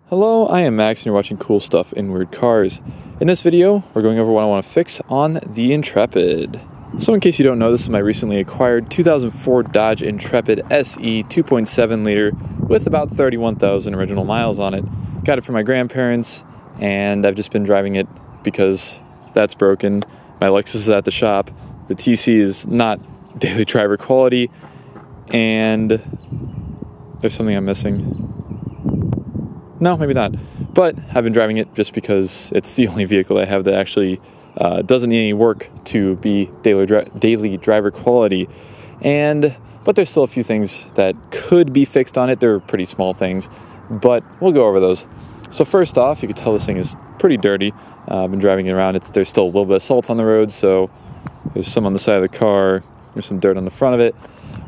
Hello, I am Max and you're watching Cool Stuff in Weird Cars. In this video, we're going over what I want to fix on the Intrepid. So in case you don't know, this is my recently acquired 2004 Dodge Intrepid SE 2.7 liter with about 31,000 original miles on it. Got it from my grandparents and I've just been driving it because that's broken. My Lexus is at the shop. The TC is not daily driver quality and there's something I'm missing. No, maybe not. But I've been driving it just because it's the only vehicle I have that actually doesn't need any work to be daily driver quality. But there's still a few things that could be fixed on it. They're pretty small things, but we'll go over those. So first off, you can tell this thing is pretty dirty. I've been driving it around. There's still a little bit of salt on the road, so there's some on the side of the car. There's some dirt on the front of it.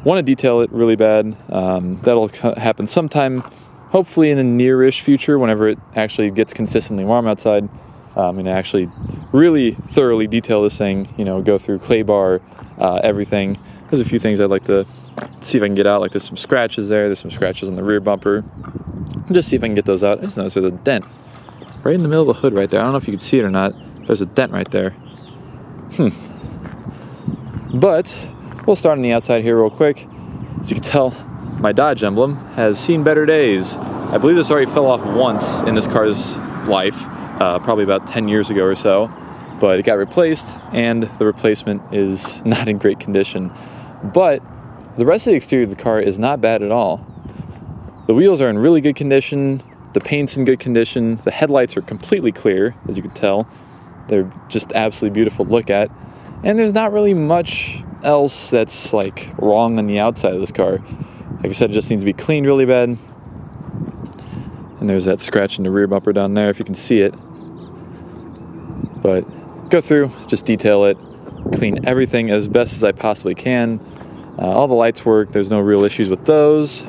Want to detail it really bad. That'll happen sometime. Hopefully in the near-ish future, whenever it actually gets consistently warm outside, and actually really thoroughly detail this thing, you know, go through clay bar, everything. There's a few things I'd like to see if I can get out, like there's some scratches there, there's some scratches on the rear bumper. Just see if I can get those out. I just noticed there's a dent right in the middle of the hood right there. I don't know if you can see it or not. There's a dent right there. But we'll start on the outside here real quick. As you can tell, my Dodge Emblem has seen better days. I believe this already fell off once in this car's life, probably about 10 years ago or so, but it got replaced and the replacement is not in great condition. But the rest of the exterior of the car is not bad at all. The wheels are in really good condition, the paint's in good condition, the headlights are completely clear, as you can tell. They're just absolutely beautiful to look at, and there's not really much else that's like wrong on the outside of this car. Like I said, it just needs to be cleaned really bad. And there's that scratch in the rear bumper down there, if you can see it. But go through, just detail it, clean everything as best as I possibly can. All the lights work, there's no real issues with those.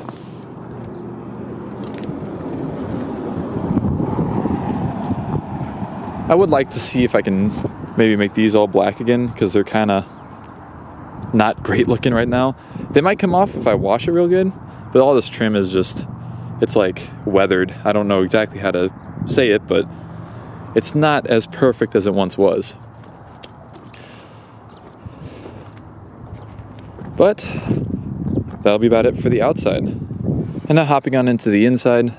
I would like to see if I can maybe make these all black again, because they're kind of not great looking right now. They might come off if I wash it real good, but all this trim is just, it's like weathered. I don't know exactly how to say it, but it's not as perfect as it once was. But that'll be about it for the outside. And now hopping on into the inside.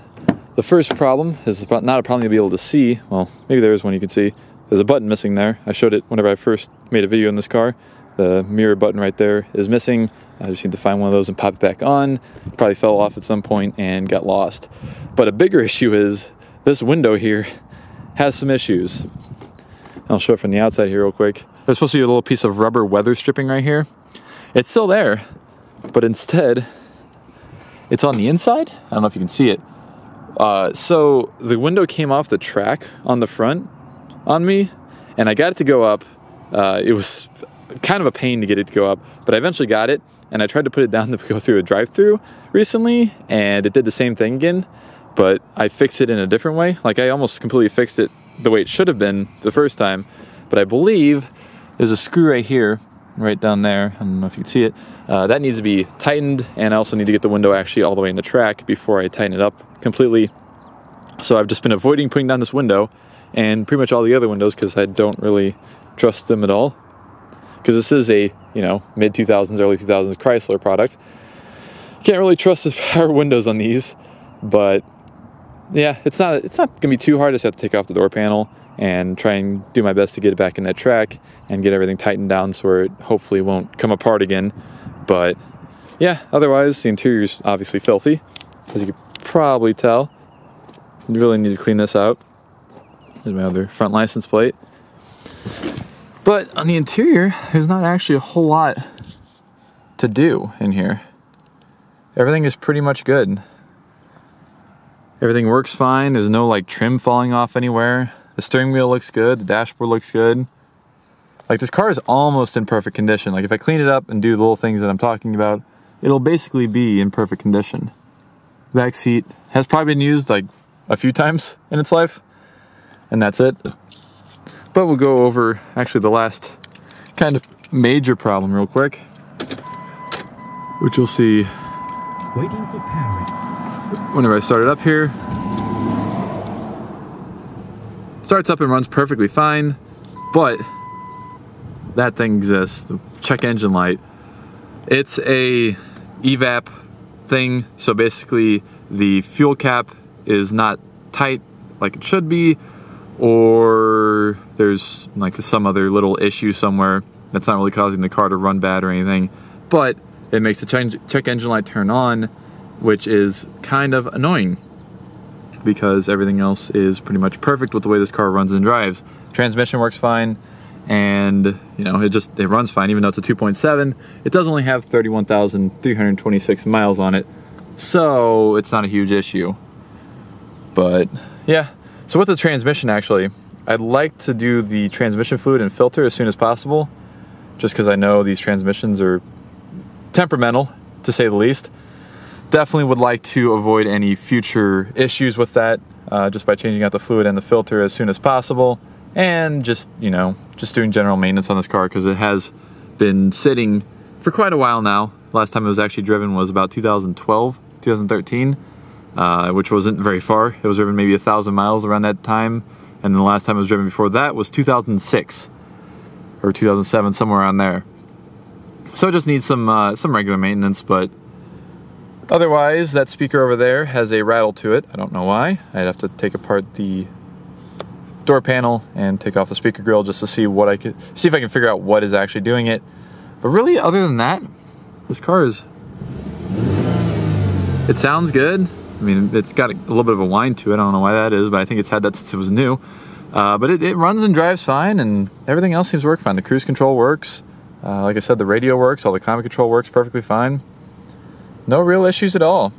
The first problem is not a problem you'll be able to see. Well, maybe there is one you can see. There's a button missing there. I showed it whenever I first made a video in this car. The mirror button right there is missing. I just need to find one of those and pop it back on. Probably fell off at some point and got lost. But a bigger issue is this window here has some issues. I'll show it from the outside here real quick. There's supposed to be a little piece of rubber weather stripping right here. It's still there, but instead it's on the inside. I don't know if you can see it. So the window came off the track on the front on me, and I got it to go up. It was kind of a pain to get it to go up, but I eventually got it, and I tried to put it down to go through a drive-through recently, and it did the same thing again, but I fixed it in a different way. Like, I almost completely fixed it the way it should have been the first time, but I believe there's a screw right here, right down there. I don't know if you can see it. That needs to be tightened, and I also need to get the window actually all the way in the track before I tighten it up completely. So I've just been avoiding putting down this window and pretty much all the other windows because I don't really trust them at all. Because this is a, you know, mid-2000s, early 2000s Chrysler product. Can't really trust the power windows on these, but yeah, it's not gonna be too hard. I just have to take off the door panel and try and do my best to get it back in that track and get everything tightened down so it hopefully won't come apart again. But yeah, otherwise the interior is obviously filthy, as you can probably tell. You really need to clean this out. There's my other front license plate. But on the interior, there's not actually a whole lot to do in here. Everything is pretty much good. Everything works fine. There's no like trim falling off anywhere. The steering wheel looks good. The dashboard looks good. Like, this car is almost in perfect condition. Like, if I clean it up and do the little things that I'm talking about, it'll basically be in perfect condition. The back seat has probably been used like a few times in its life, and that's it. But we'll go over actually the last kind of major problem real quick, which you'll see waiting for power. whenever I start it up here. Starts up and runs perfectly fine, but that thing exists. The check engine light. It's a evap thing, so basically the fuel cap is not tight like it should be, or there's like some other little issue somewhere that's not really causing the car to run bad or anything, but it makes the check engine light turn on, which is kind of annoying because everything else is pretty much perfect with the way this car runs and drives. Transmission works fine, and you know, it runs fine even though it's a 2.7. It does only have 31,326 miles on it, so it's not a huge issue. But yeah, so with the transmission, actually, I'd like to do the transmission fluid and filter as soon as possible, just because I know these transmissions are temperamental, to say the least. Definitely would like to avoid any future issues with that, just by changing out the fluid and the filter as soon as possible, and just, you know, just doing general maintenance on this car because it has been sitting for quite a while now. Last time it was actually driven was about 2012, 2013, which wasn't very far. It was driven maybe 1,000 miles around that time, and the last time it was driven before that was 2006 or 2007, somewhere around there. So it just needs some regular maintenance, but otherwise, that speaker over there has a rattle to it. I don't know why. I'd have to take apart the door panel and take off the speaker grill just to see if I can figure out what is actually doing it. But really, other than that, this car it sounds good. I mean, it's got a little bit of a whine to it. I don't know why that is, but I think it's had that since it was new. But it runs and drives fine, and everything else seems to work fine. The cruise control works. Like I said, the radio works. All the climate control works perfectly fine. No real issues at all.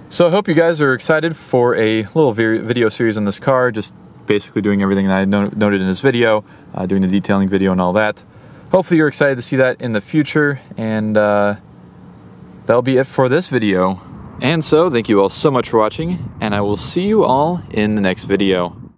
So I hope you guys are excited for a little video series on this car, just basically doing everything that I noted in this video, doing the detailing video and all that. Hopefully you're excited to see that in the future, and that'll be it for this video. And so, thank you all so much for watching, and I will see you all in the next video.